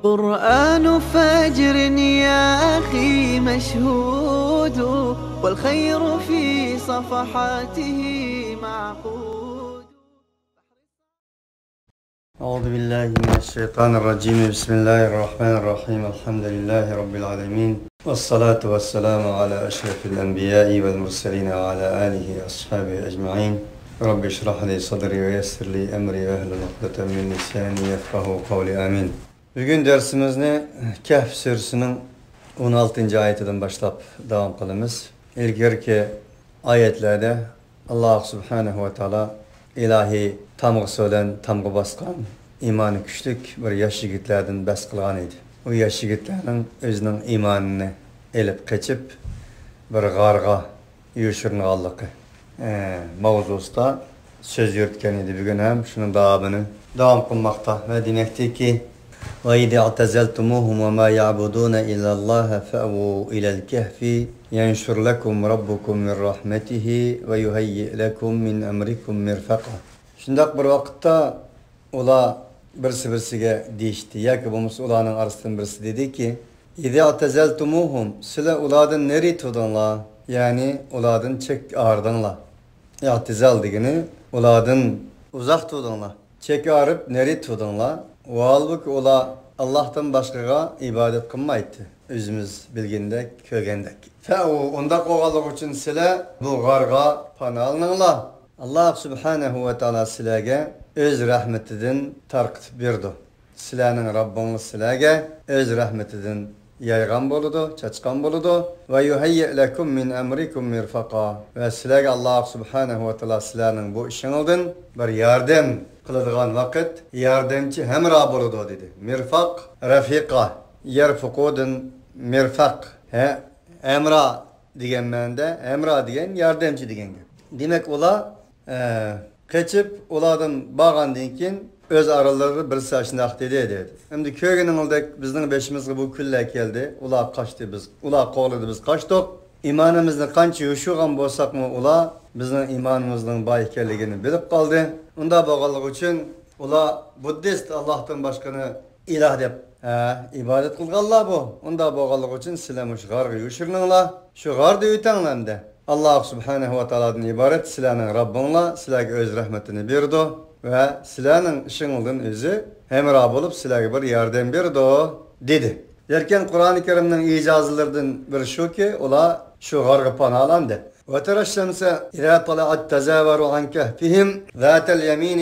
قرآن فجر يا أخي مشهود، والخير في صفحاته معقود. أعوذ بالله من الشيطان الرجيم. بسم الله الرحمن الرحيم. الحمد لله رب العالمين، والصلاة والسلام على أشرف الأنبياء والمرسلين وعلى آله وأصحابه أجمعين. رب اشرح لي صدري ويسر لي أمري واحلل عقدة من لساني يفقهوا قولي. آمين. Bugün dersimizni Kehf suresinin 16. ayetinden başlap devam kılımız. İlgirki ayetlerde Allah subhanahu ve taala ilahi tamgı söylen, tamgı baskan, imanı güçlük bir yaş yigitlerden bas kılgan idi. O yaş yigitlerinin özünün imanını elip geçip bir garga yuşurunğallıqı mavzusta söz yürütken idi. Bugün hem şunun davabını devam kılmakta ve demekti ki وَاِذِ اَعْتَزَلْتُمُوهُمْ وَمَا يَعْبُدُونَ إِلَّا اللّٰهَ فَأْوُوا إِلَى الْكَهْفِ يَنْشُرْ لَكُمْ رَبُّكُمْ مِنْ رَحْمَتِهِ وَيُهَيِّئْ لَكُمْ مِنْ أَمْرِكُمْ مِرْفَقًا. Şundak bir vakitte ola birisi değişti. Ya ki bu ulanın arasından birisi dedi ki اِذِ اَعْتَزَلْتُمُوهُمْ Sile uladın neri tudunla? Yani uladın çek ağırdanla. İ'tizal digini uladın uzak tudunla. Çek ağırıp neri tudunla. O halbuki ola Allah'tan başkaga ibadet kılmaydı. Özümüz bilgindek, kögendek. Onda kovalık için sile bu garga pana alınınla. Allah subhanahu ve ta'ala silege öz rahmetinden tarqıt birdi. Silenin Rabbiniz silege öz rahmetinden yaygan boludu, çaçkan boludu. Ve yuhayyi lekum min emrikum mirfaqa. Ve silege Allah subhanahu ve ta'ala silenin bu işinildin bir yardım kılıdığan vakit yardımcı hemra boludu dedi. Mirfaq, rafiqa. Yerfukudun mirfaq. Emra digen mende, emra digen yardımcı digen. Demek ola kaçıp oladın bağan dinkin öz araları bir saçında dedi. Hem de köyünün olduk bizden beşimizde bu külle geldi. Ola kaçtı biz. Ola kovladı biz kaçtık. İmanımızın kançı yuşuğan bolsak mı ola bizden imanımızın baykelligini bilip kaldı. Onda bağlılık için ola Buddhist Allah'tan başkanı ilah dep ibadet kılganlar bu. Onda bağlılık için silemiş gargı yuşurnunla. Şu gardı ütenlen de Allah subhanahu ve ta'ala'dan ibaret silenin Rabbinla silege öz rahmetini birdi ve silenin ışınıldın özü hemra bulup silege bir yardım birdi dedi. Derken Kur'an-ı Kerim'den icazlarından bir şu ki ola şu gargı panalandı. وَتَرَى الشَّمْسَ إِذَا طَلَعَتْ تَزَاوَرُ عَنْ كَهْفِهِمْ ذَاتَ الْيَمِينِ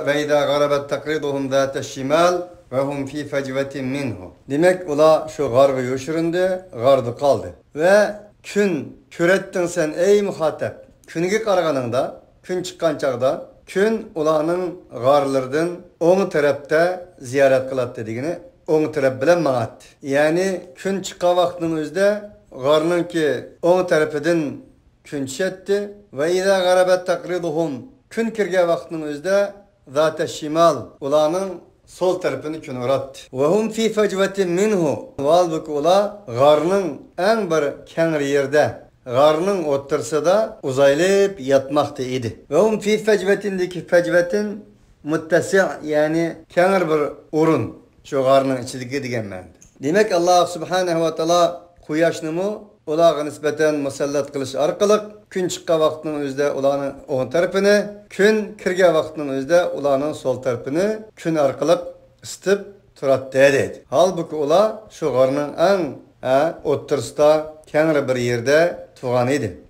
وَإِذَا غَرَبَتْ تَقْرِضُهُمْ ذَاتَ الشِّمَالِ وَهُمْ فِي فَجْوَةٍ مِنْهُ. Demek ola şu gargı yuşurundu, gardı kaldı. Ve kün kürettin sen ey muhatap. Künge karaganında, kün çıkan çağda, kün olanın garlardan on tarafta ziyaret kılat dediğini on taraf bilen manat. Yani kün çıkan vaktinin özde garının ki on tarafından kün çetti ve izâ garabet takriduhum kün kirge vaktinin özde zâte şimal olanın sol tarafını kün uğrattı. Ve hum fi fecvetin minhu valbuki ola garının en bir kenar yerde garının otursa da uzaylıp yatmakta idi. Ve hum fi fecvetindeki fecvetin muttasi' yani kenar bir urun şu garının içindeki digen mende. Demek Allah subhanahu ve ta'ala kuyaşnımı olağa nispeten musallat kılış arkalık kün çıkka vaktinin özde olanın on tarafını, kün kirge vaktinin özde olanın sol tarafını kün arkalık ısıtıp turat dedi. Halbuki ola şu garının en otursta kenar bir yerde tuğan idi.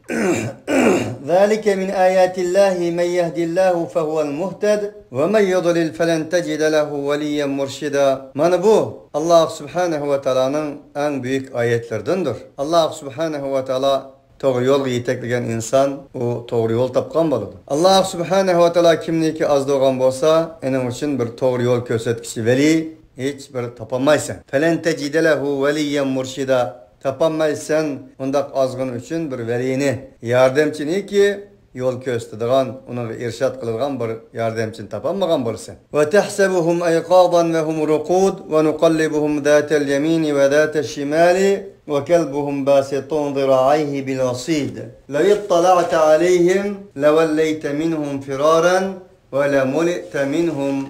ذَلِكَ مِنْ آيَاتِ اللّٰهِ مَنْ يَهْدِ اللّٰهُ فَهُوَ الْمُهْتَدِ وَمَنْ يَضْلِلْ فَلَنْ تَجِدَ لَهُ وَلِيًّا مُرْشِدًا. Mana bu Allah subhanahu ve ta'ala'nın en büyük ayetlerindendir. Allah subhanahu ve ta'ala doğru yol yetekleyen insan o doğru yol tapkan boludur. Allah subhanahu ve ta'ala kimniki az doğan bolsa onun için bir doğru yol göstergisi veli hiç bir tapamaysan. فَلَنْ تَجِدَ لَهُ وَلِيًّا مُرْشِدًا. Tapanmaysan ondak azgın için bir velini yardımcını ki yol gösterdiğin onu irşad kıldıran bir yardımcını tapanmagan bolsan. Ve tahsabuhum ayqadan ve hum ruqud ve nuqallibuhum zatel yemini ve zatel şimali ve kelbuhum basitun zira'ayhi bil wasid. Law ittala'ta alayhim lawallayta minhum firaran ve la mulita minhum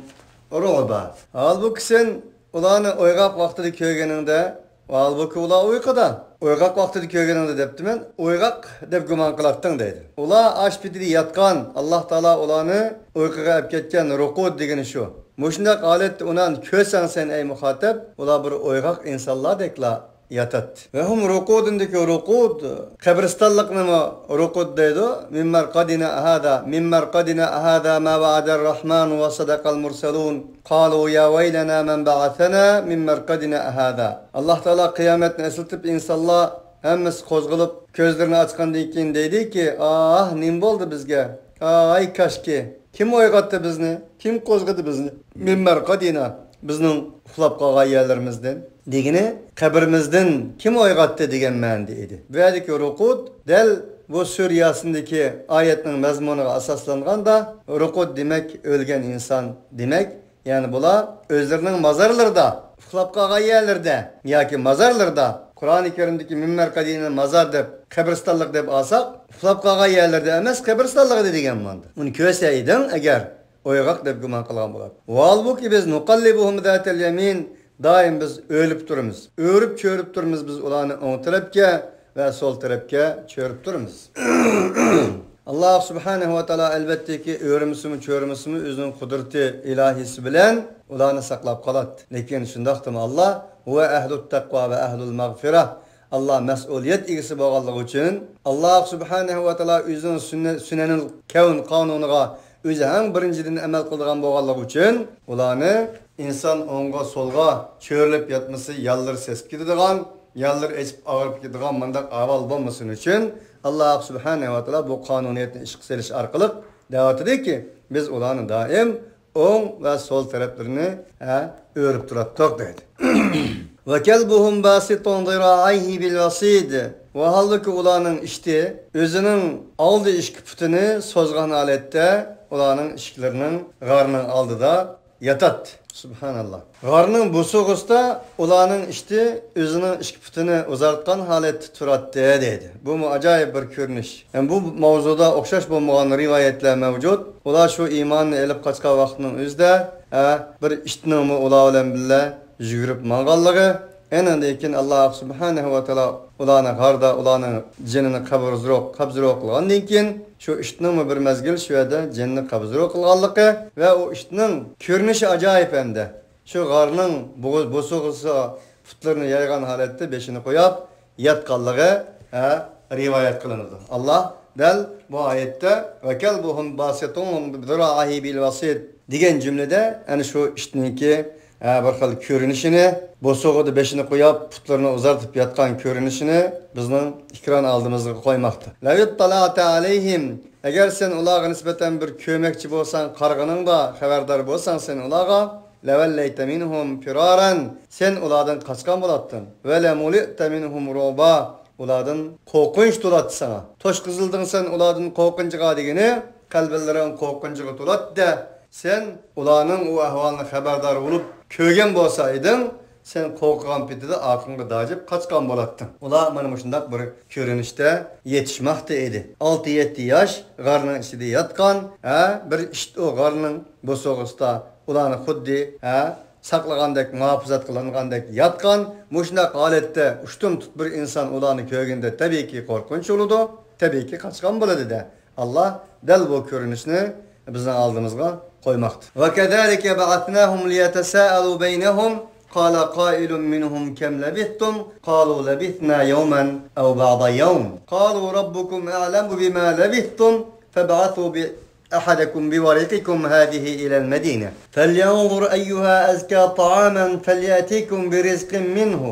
ru'ba. Halbuki sen ularni o'yg'oq vaqtida ko'rganingda, halbuki ular uyquda. O'yg'oq vaqtida ko'rganingda debdiman, o'yg'oq deb gumon qilatding deydi. Ular ashpitida yotgan, Alloh taolo ularni uyquga olib ketgan ruqud degani shu. Mushundaq holatda unan ko'rsang sen ey muxotab, ular bir o'yg'oq insonlardekla yatat. Ve hum ruqudundaki ruqud, qabristonlikni ruqud deydi. Min marqadina hada ma va'ada ar-rahman wa sadaqal mursalun. Qalu ya waylana man ba'athana min marqadina hada. Alloh taolo qiyomatni eslatib insonlar hammasi qo'zg'alib ko'zlarini ochgandan keyin deydi ki, "Ah, nim bo'ldi bizga? Ay kashki. Kim uyg'otdi bizni? Kim qo'zg'adi bizni? Min marqadina." Bizning uxlab qolgan yerlarimizdan degini qabrimizdan kim uyg'otdi degan ma'noda edi. Bu yerdagi ruqud del bu suriyasındaki oyatning mazmuniga asoslanganda ruqud demak o'lgan inson demak. Yani bular o'zlarining mazarlarida, uxlab qolgan yerlarda yoki mazarlarda Qur'oni Karimdagi minbar qadini mazar deb, qabristonlik deb olsak, uxlab qolgan yerlarda emas, qabristonlik degan ma'noda. Uni ko'rsayding agar o'yg'oq deb gumon qilgan bo'ladi. Valbuki biz nuqallibuhum zatal yamin, doim biz o'lib turamiz. O'rib cho'rib turamiz biz ularni o'ng tarafga va so'l tarafga cho'rib turamiz. Alloh subhanahu va taolo albatta ki o'rimizmi, cho'rimizmi o'zining qudrati ilohisi bilan ularni saqlab qoladi. Lekin shundaqmi Alloh va ahlut taqvo va ahlul mag'firah. Allah mas'uliyet egisi bo'lganligi uchun Alloh subhanahu va taolo o'zining sunanil kavn qonunuga o'zi ham birinchidan amal qilgan bo'lganligi uchun ularni inson o'ngga so'lga cho'rilib yotmasa, yallar sesib ketadigan, yallar echib og'rib ketadigan mundaq avval bo'lmasin uchun Alloh subhanahu va taolo bu qonuniyatni ishga solish orqali da'vatidiki biz ularni doim o'ng va so'l taraflarini o'rib turadiq deydi. Ve kelbuhum basitun zira'ayhi bil vasid. Ve halbuki ularning ishti o'zining oldi ishki putini so'zgan holatda ularning ishiklarining g'arning oldida yatat. Subhanallah. G'arning busuğusida ularning ishti o'zining ishki putini uzartgan holatda turadi dedi. Bu ajoyib bir ko'rinish. Yani bu mavzuda o'xshash bo'lmagan rivoyatlar mavjud. Ular shu iymonni elib qochgan vaqtning o'zida bir ishtining ular bilan birga yugurib manganligi, enandan Alloh subhanahu va taolo ularni g'arda ularning jinini qabzroq qilgandan keyin shu ishning bir mazgil shu yerda jinni qabzroq qilganligi va u ishning ko'rinishi ajoyib hamda. Shu g'arning bo'sug'isi putlarini yaygan holatda beshini qo'yib yotganligi rivoyat qilinadi. Alloh dal bu oyatda va kalbuhum basitun bidra'ihi bil wasid degan jumlada ana shu ishninki bir xil ko'rinishini, bo'sug'ida beshini qo'yib, putlarini uzartib yotgan ko'rinishini bizning ekran oldimizga qo'ymoqda. Lavit talata alayhim, agar sen ularga nisbatan bir ko'makchi bo'lsang, qarg'iningda xabardor bo'lsang sen ularga lavallayta minhum firaran, sen ulardan qochgan bo'larding. Va la mulita minhum ruba, ulardan qo'rqinch to'ladi sana. Tosh qizilding sen ulardan qo'rqinchiga degani, qalblaring qo'rqinchiga to'ladi. Sen ularning u ahvolini xabardor bo'lib ko'rgan bo'lsayding, sen qo'rqgan pitida aqlingga dajib qochgan bo'larding. Ular mana shunday bir ko'rinishda yetishmoqda edi. 6-7 yosh g'arning ichida yotgan, bir o g'arning bo'sog'isida ularni xuddi saqlagandek, muhofazat qilingandek yotgan, shunday holatda ushtum tut bir inson ularni ko'rganda tabiiyki qo'rqinch bo'ladi, tabiiyki qochgan bo'ladi-da. Alloh dal bu ko'rinishni bizning oldimizga qo'ymoqda. Va kadalika ba'athnahum liyatasaalu baynahum qala qailun minhum kam labithtum qalu labithna yawman aw ba'da yawm qalu rabbukum a'lamu bima labithtum fab'athu bi ahadakum biwariqikum hadhihi ila al-madinah falyanzur ayyuha azka ta'aman falyatikum birizqin minhu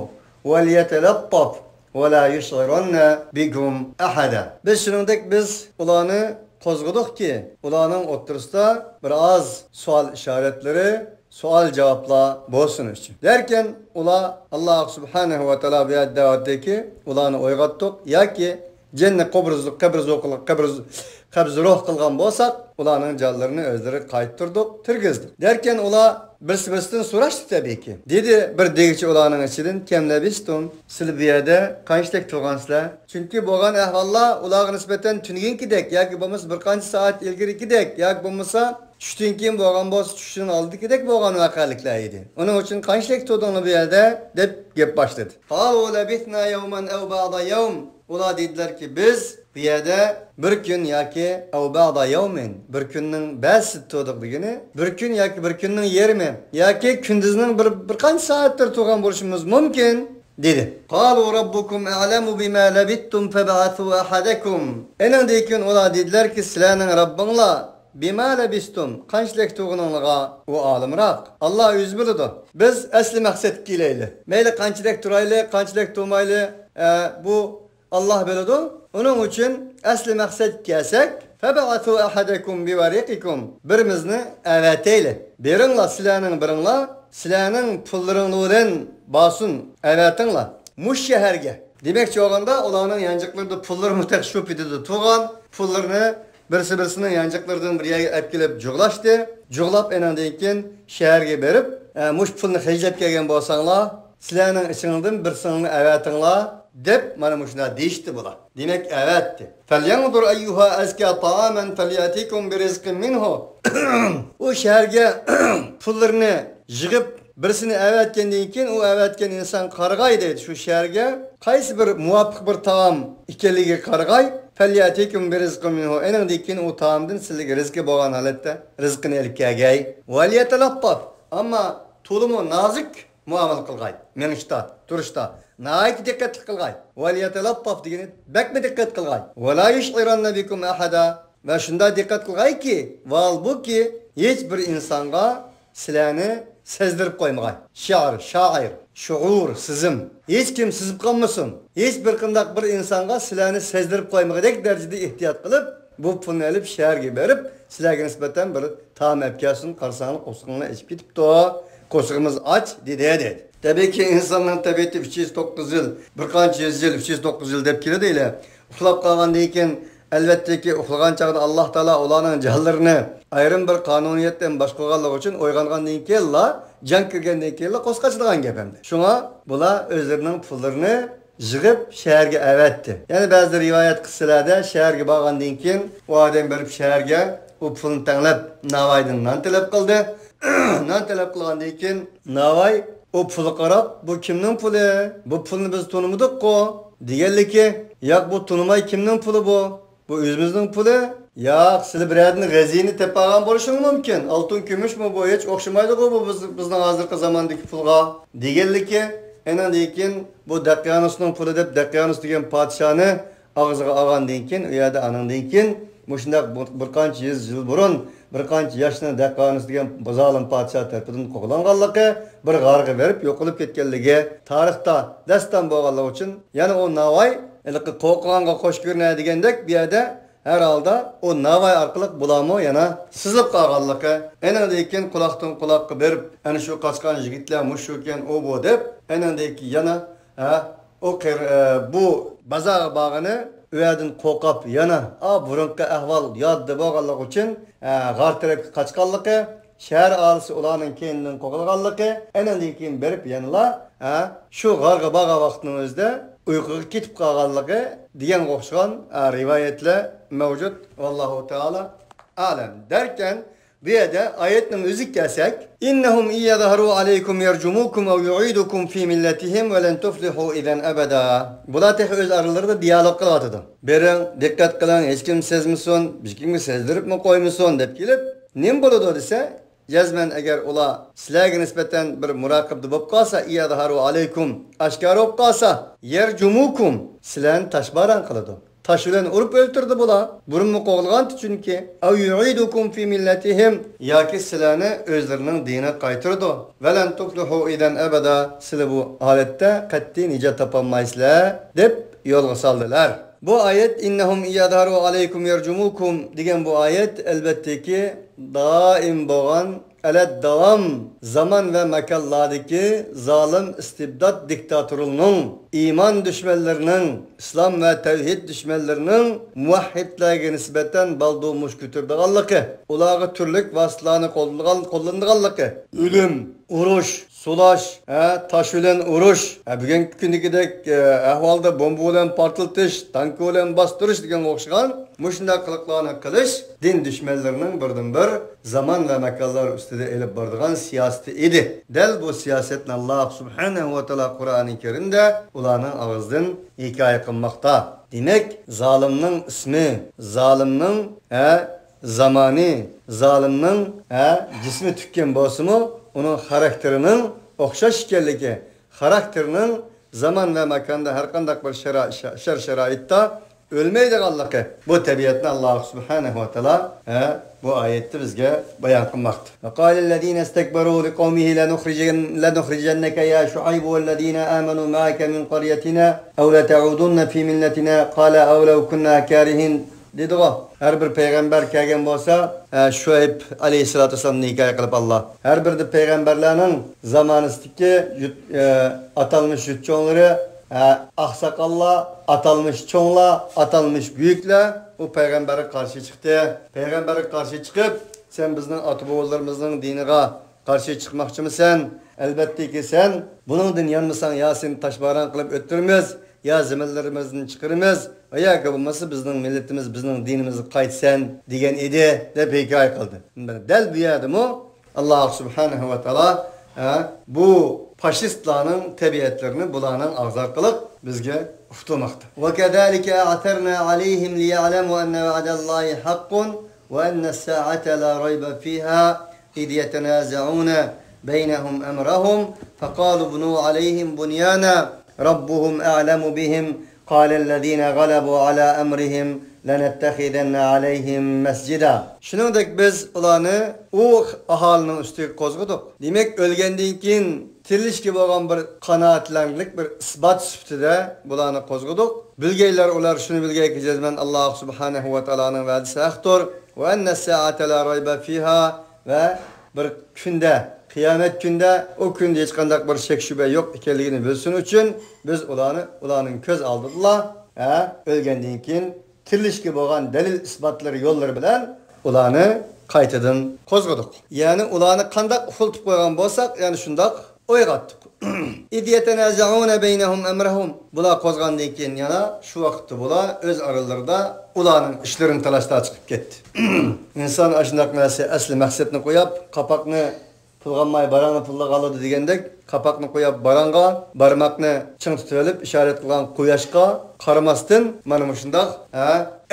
walyatalattaf wa la yushghiranna bikum ahada. Biz shuningdek biz ularni qo'zg'adik ki ularning o'ttirisida biroz savol ishoratlari, savol javoblar bo'lsin uchun. Derken ular Alloh subhanahu va taolo bu da'vatdagi ularni uyg'otdik yoki jinni qabzroq qilgan bo'lsak, ularning jonlarini o'zlari qaytardik, tirgizdik. Derken ular birsidan so'rashdi tabiiyki. Dedi bir degichi ularning ichidan kamlabistun, silbiyada qanchalik turgansizlar? Chunki bo'lgan ahvollar ularga nisbatan tungingidek yoki bo'lmasa bir qancha soat ilgarigidek yoki bo'lmasa Tushdan keyin bo'lgan bo'lsa, tushdan oldikidek bo'lgan voqealiklar edi. Uning uchun qanchalik turdingni bu yerda deb gap boshladi. Qalu labithna yawman aw ba'da yawm. Ular dedilarki, biz bu yerda bir kun yoki aw ba'da yawmin, bir kunning ba'zi turdik degani, bir kun yoki bir kunning yarmi yoki kunduzning bir qancha soatlar turgan bo'lishimiz mumkin dedi. Qalu rabbukum a'lamu bima labittum fab'athu ahadakum. Endan keyin ular dedilarki, sizlarning Robbinglar bima labistum qanchalik turganingizga u olimroq. Alloh o'zi biladi. Biz asli maqsad kelayli. Mayli qanchalik turayli, qanchalik turmayli, bu Allah biladi. Onun uchun asli maqsad kelsak, fab'athu ahadakum biwariqikum. Birimizni avatayli. Beringlar sizlarning biringlar, sizlarning pullaringizdan basun avatinglar. Mush shaharga. Demakchi olganda ularning yanjiqlarida pullar mutaq shop etdi. Turgan pullarni birisi-birisini yanjiqlardan bir yerga olib kelib jug'lashdi. Jug'lab endan keyin shaharga berib, mush pulni xajlab kelgan bo'lsanglar, sizlarning ichingizdan birsini avatinglar deb mana shuna deyishdi bular. Demak, avatdi. Falyanzur ayyuha azka ta'aman falyatikum birizqin minhu. O shaharga pullarni yig'ib birisini avatgandan keyin u avatgan inson qarg'ay deydi shu shaharga. Qaysi bir muvofiq bir taom ekanligiga qarg'ay. Falyatikum birizqin minhu. Endan keyin u taomdan sizlarga rizqi bo'lgan holatda rizqini olib kelgay. Valiyatalaffaf. Ammo to'limi nozik muomala qilgay. Menishda, turishda nayt diqqat qilgay. Valiyatalaffaf degani bakma diqqat qilgay. Wala yush'iranna bikum ahada. Va shunda diqqat qilgayki, valbuki hech bir insonga sizlarni sezdirib qo'ymagay. Shoir, shuur, sizim. Hech kim sizib qolmasin. Hech bir qandaq bir insonga sizlarni sezdirib qo'ymagandek darajada ehtiyot qilib, bu pulni olib shaharga berib, sizlarga nisbatan bir taom apkasin, qarsani, qo'shiqni ichib ketibdi. Qo'shig'imiz och dedi. Tabii ki insanların tabiatı 309 yıl, bir qancha yıl, 309 yıl deb keladi. Uxlab qolgandan keyin elbette ki uxlagan chaqda Alloh taolo ularning jonlarini ayrim bir qonuniyatdan boshqarganligi uchun o'ygangandan keyin jon kirgandan keyin qo'zg'atilgan gap endi. Shunga bular o'zlarining pullarini yig'ib shaharga avatdi. Ya'ni ba'zi rivoyat qissalarda shaharga borgandan keyin u odam berib shaharga u pulni tanlab Navoiydan non talab qildi. Non talab qilgandan keyin Navoiy o pulu qarab, bu kimning puli? Bu pulni biz tanımadik-ku. Deganligi, yo'q bu tanımay kimning puli bu? Bu o'zimizning puli? Yo'q, sizlar biradni g'azini tepagan bo'lishingiz mumkin. Oltin, kumushmi bu? Hech o'xshamaydi-ku bu bizning hozirgi zamondagi pulga. Deganligi, endan keyin bu Daqiyanusning puli deb Daqiyanus degan podshoni og'ziga olgandan keyin, u yerda anandan keyin mushundaq bir qancha yil burun bir qancha yoshni Daqiyanus degan zolim podsho tarafidan qo'g'langanligi, bir g'arg'i berib yo'qolib ketganligi tarixda dastan bo'lganligi uchun, ya'ni o Navoiy qo'qonga qo'sh ko'rina degandek bu yerda har holda o Navoiy orqali bularmi yana sizib qolganligi, endan keyin quloqdan quloqqa berib, ana shu qochgan yigitlar mush ekan u bu deb, endan keyin yana o bu bozor bog'ini uyadın qo'qab yana burunqi ahvol yodda bo'lganligi uchun g'ar tarafga qochganligi, shahar aholisi ularning keyindan qo'g'ilganligi, endan keyin berib yana shu g'arga borgan vaqtning o'zida uyquga ketib qolganligi degan o'xshagan rivoyatlar mavjud. Vallohu taolo a'lam. Derken bu yerda oyatning o'zi kelsak, innahum iyadharu alaykum yarjumukum aw yu'idukum fi millatihim wa lan tuflihu idan abada. Bular o'z aralarida dialog qilyotdi. Bering, diqqat qiling, hech kim sezmasin, hech kimga sezdiribmi qo'ymasin deb kelib, nim bo'ladi desa, jazman agar ular sizlarga nisbatan bir muraqibda bo'lib qolsa, iyadharu alaykum ashkar bo'lib qolsa, yarjumukum sizlarni tashbaran qiladi. Taş bilen urip öldürdü bular. Burunmu qo'g'ilgan chunki aw yu'idukum fi millatihim yoki sizlarni o'zlarining diniga qaytirdi. Valan tuflihu idan abada, sizlar bu holatda qat'iy nijot topolmaysizlar deb yo'lga soldilar. Bu oyat innahum iyadharu alaykum yarjumukum degan bu oyat albatta ki doim bo'lgan davam zaman ve makallardaki zalim istibdat diktatörünün, iman düşmanlarının, İslam ve tevhid düşmanlarının muvahhidlerine nispeten baldolmuş götürdüğünlüğü, ulağı türlük vasıtlarını kullandığı ölüm, urush, sulash, taş bilan urush, bugungi kundagidek ahvolda bomba bilan portlatish, tank bilan bostirish degan o'xshagan mushunday qiliqlarni qilish din dushmanlarining birdan-bir zaman va makonlar ustida elib boradigan siyosati edi. Dal bu siyosatni Alloh subhanahu va taolo Qur'oni Karimda ularning og'zidan hikoya qilmoqda. Demak, zolimning ismi, zolimning zamoni, zolimning jismi tukkan bo'lsa-mu, uning xarakterining o'xshash ekanligi, xarakterining zaman va makonda har qanday bir sharoitda o'lmaydiganligi. Bu tabiatni Alloh subhanahu va taolo bu oyatda bizga bayon qilmoqda. Vaqalallazina istakbaru liqawmihi lanukhrijannaka ya Shuayb wallazina amanu ma'aka min qaryatina aw la ta'udunna fi millatina qala aw law kunna karihin dedi o. Her bir peygamber kelgen bolsa, Şuayb aleyhissalatu vesselam'ni hikoya qilib Allah. Her bir de peygamberlerinin zamanızdaki atalmış yutçonları, aksakallar, atalmış çoğlar, atalmış büyükler o peygambere karşı çıktı. Peygambere karşı çıkıp, sen bizden ata-bobolarımızın dinine karşı çıkmakçı mısın? Elbette ki sen bunun yanmısan ya seni taşbaran kılıp öttürmez. Ya zimillerimizden çıkarımız veya bulması bizim milletimiz, bizim dinimizi kayıtsen diyen idi de hikaye kıldı. Del bu yerde mu Allah subhanahu ve taala bu faşistlerin tabiatlarını bulanın ağzar kılıp bizge ufturmakta. Ve kedalike a'terna aleyhim liya'lemu enne va'dallahi hakkun ve enne sa'ate la rayba fiha id yetenaza'una beynehum emrahum fekalu bunu aleyhim bunyana Rabbuhum a'lemu bihim qalellezina galabu ala emrihim lenettehidanna aleyhim mescida. Shuningdek biz ularni u aholinin ustiga qo'zg'adik. Demak, o'lgandan keyin tirilishga bo'lgan bir qanoatlanlik bir isbot sifatida bularni qo'zg'adik. Bilgaylar ular shuni bilgayki jazman Alloh subhanahu va taoloning va'dasi haqdir. Va anna sa'ata la rayba fiha va bir kunda Kıyamet günde o günde hiç kandak bir şek şüphe yok ekanligini bilsin için biz ularning köz aldılar. Ölgenden keyin tirilishga bo'lgan dalil isbotlari yo'llari bilan ularni qaytadan qo'zg'adik. Ya'ni ularni qandak uxultib qo'ygan bo'lsak, ya'ni shundoq o'yg'atdik. İdyetenaza'una beynehum emrahum. Bular qo'zg'andan keyin yana shu vaqtda bular o'z aralarida ularning ishlarini talashda chiqib ketdi. İnson ashundoq narsa asli maqsadni qo'yib, qapoqni pulganmay barangni pulla qoladi degandek, qapoqni qo'yib baranga, barmoqni ching tutib olib ishorat qilgan quyoshga qaramasdan mana shundoq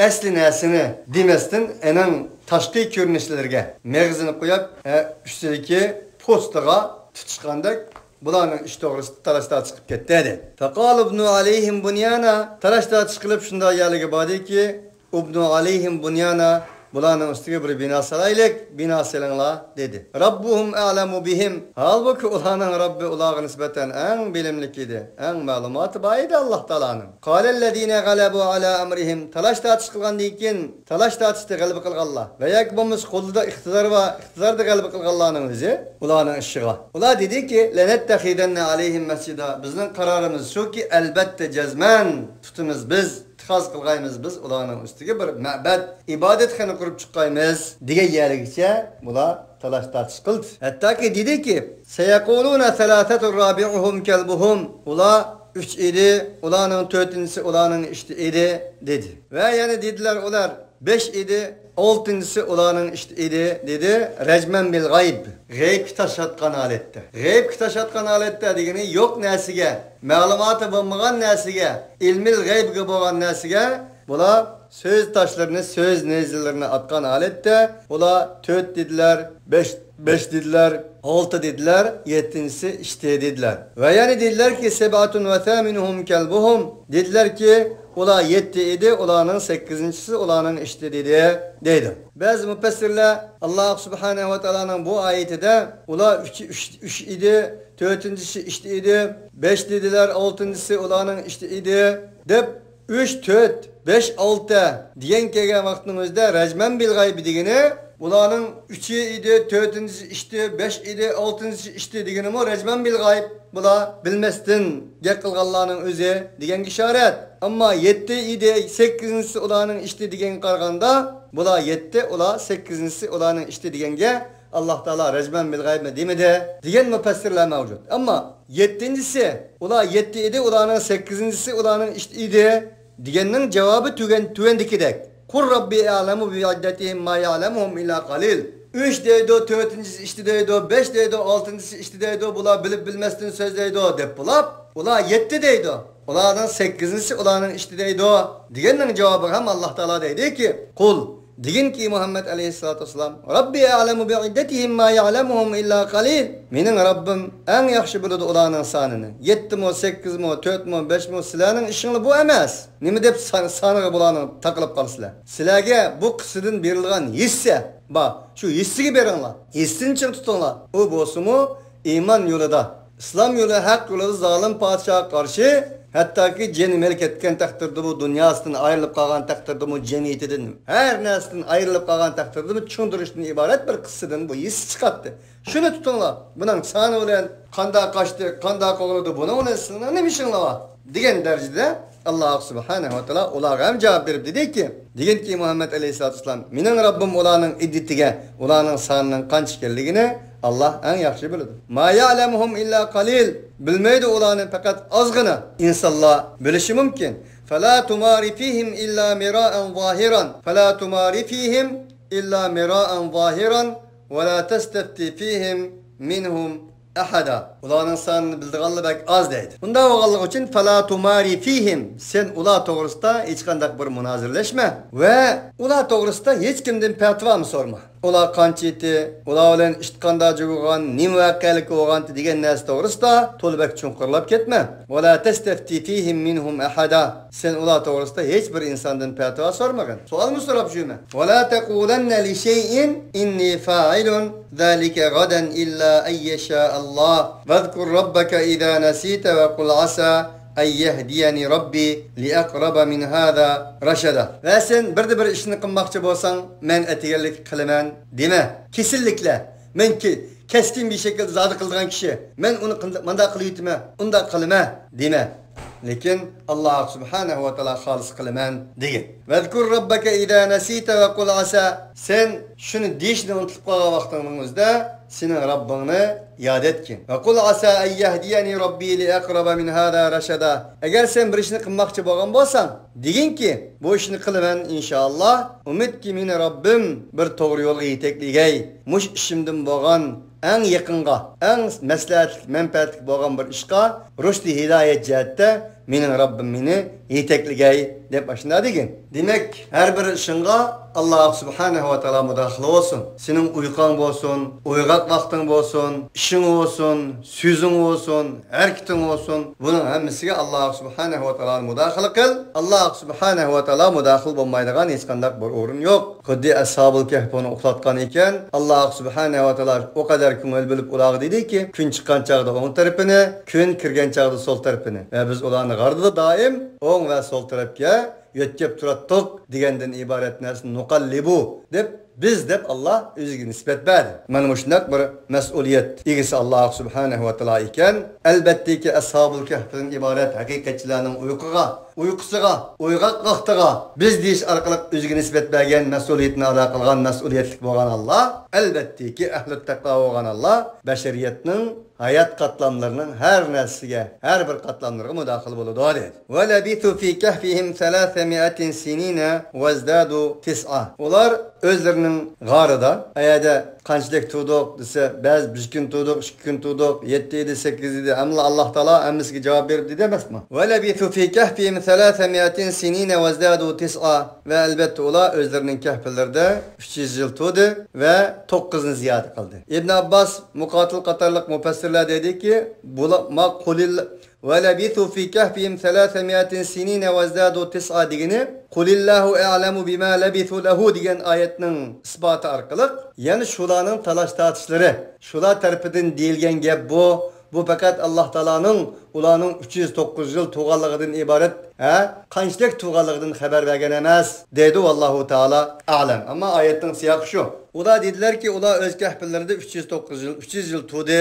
asli narsani demasdan ening tashqi ko'rinishlarga mag'zini qo'yib ustidagi postaga tutishgandek bularning ish to'g'risida talashda chiqib ketdi dedi. Faqalu ibnu alayhim bunyana talashda chiqilib shunday yaligi bordiki, ibnu alayhim bunyana bularning ustiga bir bino salaylik, bino salanglar dedi. Rabbuhum a'lamu bihim. Halbuki ularning Robbi ularga nisbatan eng bilimli edi, eng ma'lumoti bor edi Alloh taolaning. Qalallazina galabu ala amrihim. Talashda chiqilgandan keyin talashda g'alaba qilganlar. Va yoki bo'lmasa qo'lida iqtidor va iqtidorda g'alaba qilganlarning o'zi ularning ishiga. Ular dediki, lanattakhidanna alayhim masjida. Bizning qarorimiz shuki, albatta jazman tutimiz biz xas qilgaymiz biz ularning ustiga bir ma'bad ibodatxona qurib chiqaymiz degan yerigacha bular talash tartish qildi. Hattoki dediki, sayaquluna salatatu rabi'uhum kalbuhum. Ular 3 edi, ularning 4-inchisi ularning ishti edi dedi. Va yana dedilar ular 5 edi, 6-inchisi ularning ishti edi dedi. Rajman bil g'ayb. G'ayb tashlatgan holatda. G'ayb tashlatgan holatda degani yo'q narsaga, ma'lumoti bo'lmagan narsaga, ilmil g'aybga bo'lgan narsaga bular söz taşlarını, söz nezlerini atkan holatda ular 4 dedilar, 5 dediler, 6 dediler, 7'incisi işte dediler. Ve yani dediler ki sebatun ve thaminuhum kelbuhum. Dediler ki ular 7 idi, ularning 8'incisi ularning işte dedi. Bazı müfessirler Allah subhanahu ve taolaning bu ayetida ular 3 idi, 4'incisi işte idi, 5 dediler, 6'incisi ularning işte idi deb 3, 4, 5, 6 diyen kelgan vaqtning o'zida rajman bil g'aybi degani ularning 3 idi, 4'incisi işte, 5 idi, 6'incisi işte degani mo rajman bil g'ayb. Bular bilmasdan gap qilganlarning o'zi degan ishorat. Ammo 7 idi, 8'incisi ularning işte degan qaraganda bular 7, ular 8'incisi ularning işte deganga Allah Teala recmen bil gayb demedi diyen müfessirler mevcut. Ama 7'incisi ula 7 idi, ulanın 8'incisi ulanın işte idi diyenin cevabı tügendikidek. Kur Rabbi a'lemu bi iddetihim ma ya'lemuhum illa qalil. 3 deydi o, 4'incisi işte deydi o, 5 deydi o, 6'ncisi işte deydi o, bula bilip bilmezsin söz deydi o dep bulap. Ula 7 deydi o. Ulanın 8'incisi ulanın işte deydi o. Diyenin cevabı hem Allah Teala deydi ki kul. Digin ki Muhammed Aleyhisselatü Vesselam Rabbi a'lemu bi'iddetihim ma ya'lemuhum illa qalil. Menin Rabbim en yaxşı bilir ulanın sanını. 7 mi, 8 mi, 4 mi, 5 mi sizlerin işini bu emas. Nima dep sanığı bulanın takılıp kalsılar. Sizlerge bu kısıdın berilgan hisse. Bak şu hissigi berinlar. Hissini için tutunlar. O bosumu iman yolunda. İslam yolu hak yolunda zalim padişaha karşı hatta ki ceni melk etken takdirde bu dünyasından ayrılıp kalan takdirde bu cemiyetiden her neslinden ayrılıp kalan takdirde bu çunduruştan ibaret bir kısıdan bu his çıkarttı. Şunu tutunlar. Bunun sanı olan kanda kaçtı, kanda kovuldu. Buna onun sınırına ne biçimler var? Diyen derecede Allah Subhanahu ve Teala olar hem cevap verip dedi ki diyen ki Muhammed Aleyhisselatü Vesselam minin Rabbim olanın idditige, olanın sanının kançkerliğine Allah en yaxşı bilir. Ma ya'lemuhum illa qalil. Bilmeydi olanın fakat azgını insanlar bilişi mümkün. Fela tumari fihim illa mira'an zahiran. Fela tumari fihim illa mira'an zahiran ve la testefti fihim minhum ahada. Ulanın sanını bildiğanlı bek az deydi. Bunda oğallık için fela tumari fihim. Sen ula doğrusta hiç kandak bir münazirleşme. Ve ula doğrusta hiç kimden petva mı sorma. Ula kançiti, ula olan iştkanda cüğüğün, nim vakalik oğan digen nesi doğrusta tolbek çunkurlap ketme. Ve la testefti fihim minhum ahada. Sen ula doğrusta hiçbir insandan petva sormagın. Sual mı sorap jüme? Ve la tekulenne li şeyin inni fa'ilun zâlike gaden illa eyyeşâ Allah. Vezkur rabbeke izâ nesîte ve kul asâ ay yehdiyeni Rabbi li aqraba min hada raşada. Ve sen bir işini kılmakçı bolsan men etigellik kılıman deme. Kesinlikle men ki keskin bir şekilde zadı kıldığın kişi men onu manda kılıytma, onda kılıma deme. Lekin Allah Subhanahu ve Teala halis kılıman deyin. Vezkur rabbeke izâ nesîte ve kul asâ. Sen şunu deyişini unutup kalan vaktinizde senin Rabbini yad et ki. Ve kul asa en yehdiyeni Rabbi li akraba min hada raşada. Eğer sen bir işini kılmakçı boğan bolsan, deyin ki bu işini kılımen inşallah umid ki meni Rabbim bir doğru yolu yetekligey. Muş işimden boğan en yakınga, en meslahatlik, menfaatlik boğan bir işqa rüşdi hidayet cihette menin Rabbim meni yetekligey dep başında deyin. Demek her bir işinga Allah Subhanahu ve Teala müdahale olsun. Senin uykan olsun, uygak vaktin olsun, işin olsun, sözün olsun, hareketin olsun. Bunun hemisiga Allah Subhanahu ve Teala müdahale kıl. Allah Subhanahu ve Teala müdahale olmaydıgan hiç kandak bir orun yok. Kuddi Ashab-ı Kehf onu uklatkan iken Allah Subhanahu ve Teala o kadar köngül bilip ulağı dedi ki gün çıkan çağda on tarafını, gün kirgen çağda sol tarafını. Ve biz ulanı gardı daim on ve sol tarafga yötkep turattık degenden ibaret nersin nukallibu dep biz dep Allah özüge nispet berdi. Mana şundak bir mesuliyet igisi Allah Subhanahu ve Teala iken elbette ki Ashab-ı Kehf'in ibaret hakikatçilerinin uykusuga, uygak vaktiga biz deyiş arkalık özüge nispet bergen mesuliyetini ada kılgan mesuliyetlik boğan Allah elbette ki ehl-i takva boğan Allah beşeriyetinin hayat katlamlarının her neslige, her bir katlamlarına müdahil buludu dedi. Ve lebithu fi kehfihim 300 sinine vezdadu 9. Onlar özlerinin garıda, ayada kançlık tuğduk dese, biz 1 gün tuğduk, 2 gün tuğduk, 7 idi, 8 idi, ama Allah Teala emmisiga cevap verdi demez mi? Ve lebithu fi kehfihim 300 sinine vezdadu 9. Ve elbette ola özlerinin kehfilerde 300 yıl tuğdu ve 9'ını ziyade kıldı. İbn Abbas, Mukatil Katarlık müfessirler dedi ki, ma kulil ve lebithu fi kehfihim 300 sinine vezdadu 9 digini kulillahu a'lemu bima lebithu lehu diyen ayetinin ispatı arkalık yani şulanın talaş tartışları şula tarafından deyilgen gap bu fakat Allah Teala'nın ulanın 309 yıl tuğallıqdan ibaret kançlık tuğallıqdan haber vergen emas dedi Allahu Teala a'lem. Ama ayetin siyahı şu. Ula dediler ki ula öz kehfillerinde 300 yıl tuğdu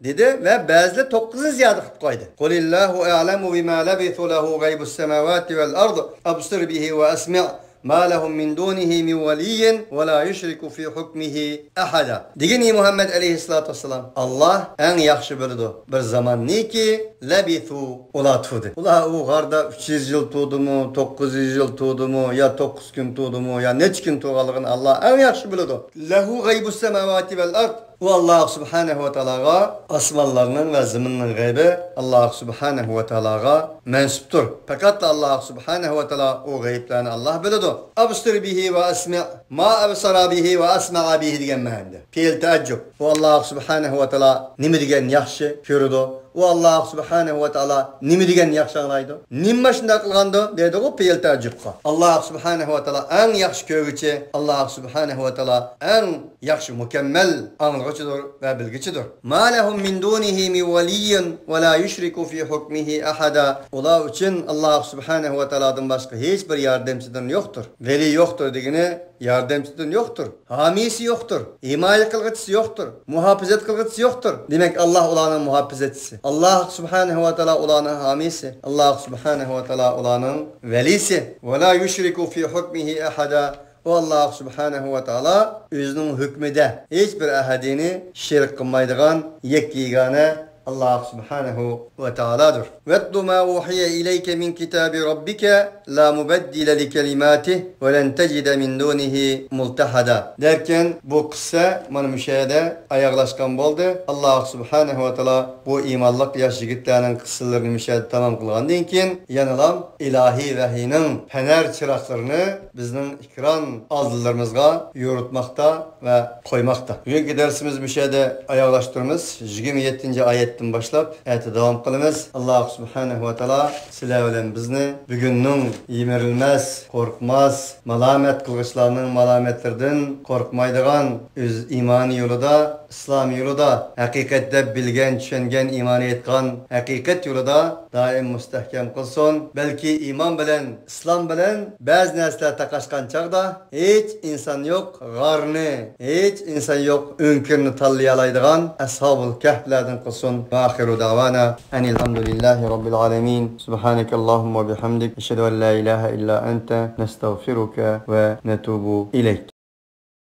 dedi ve bazıları 9'u ziyade kılıp koydu. Kulillahu a'lemu bima lebithu lehu gaybus semavati vel ardı absir bihi ve asmi' ma lahum min dunihi min veliyyin ve la yushriku fi hukmihi ahada. Degini Muhammed aleyhissalatu vesselam Allah en yaxşı biladi. Bir zaman neki labithu ular tuğdu. Ular o garda 300 yıl tuğdumu, 900 yıl tuğdumu, ya 9 gün tuğdumu, ya neç gün tuğalıgını Allah en yaxşı biladi. Lehu gaybus semavati vel ard. O Allah subhanahu ve ta'alaga asmallarının ve zımının gaybi Allah subhanahu ve ta'alaga mensuptur. Fakat Allah subhanahu ve ta'ala o gayblerini Allah biladi. Abstir bihi ve asmi' ma absara bihi ve asma'a bihi degan ma'nada. Fiil taaccub. O Allah subhanahu ve ta'ala nima degan yaxshi ko'radi. O Allah subhanahu ve ta'ala nima degan yaxshi anglaydi. Nima shunday qilgandi deydi o fiil taaccubga. Allah subhanahu ve ta'ala en yaxshi ko'rguchi, Allah subhanahu ve ta'ala en yaxshi mukammel anglag'uchidir va bilgichidir. Ma lahum min dunihi min waliyyin ve la yushriku fi hukmihi ahada. Ular uchun Allah subhanahu ve ta'aladan boshqa hech bir yordamchidan yoktur. Veli yoktur degani yardımcıdan yoktur. Hamisi yoktur. Himaye kılgıtısı yoktur. Muhafizet kılgıtısı yoktur. Demek Allah olanın muhafizetçisi. Allah subhanahu ve ta'ala olanın hamisi. Allah subhanahu ve ta'ala olanın velisi. Ve la yushriku fi hukmihi ahada. O Allah subhanahu ve ta'ala özünün hükmüde hiçbir ahadini şirk kılmaydıgan yekkigane Allah subhanahu ve ta'aladır. Vetlu ma uhiye ileyke min kitabi rabbike la mubeddile li kelimatih ve len tecide min dunihi multahada. Derken bu kıssa mana müşahede ayaklaşkan oldu. Allah subhanahu ve ta'ala bu imanlık yaş yigitlerinin kıssalarını müşahede tamam kılgandan keyin yanılam ilahi vahiyinin fener çıraklarını bizning ikran aldılarımızga yoritmakta ve koymakta. Bugünkü dersimiz müşahede ayaklaştırmamız 27. ayet başlap ayeti devam kılımız. Allah subhanahu ve ta'ala sizler bilen bizni bugünün yemirilmez, korkmaz, malamet kılgıçlarının malametlerden korkmaydıgan öz imani yolunda, İslam yolunda, hakikatte bilgen, düşüngen, iman etken, hakikat yolunda daim müstehkem kılsın. Belki iman bilen, İslam bilen bazı nesler takaşkan çağda hiç insan yok, garını, hiç insan yok, önkürünü tallayalaydıgan Ashab-ul Kehf'lerden kılsın. Ve ahiru davana enilhamdülillahi rabbil alemin. Subhaneke Allahumma bihamdik. Eşhedü en la ilahe illa ente nestağfiruke ve netubu ileyk.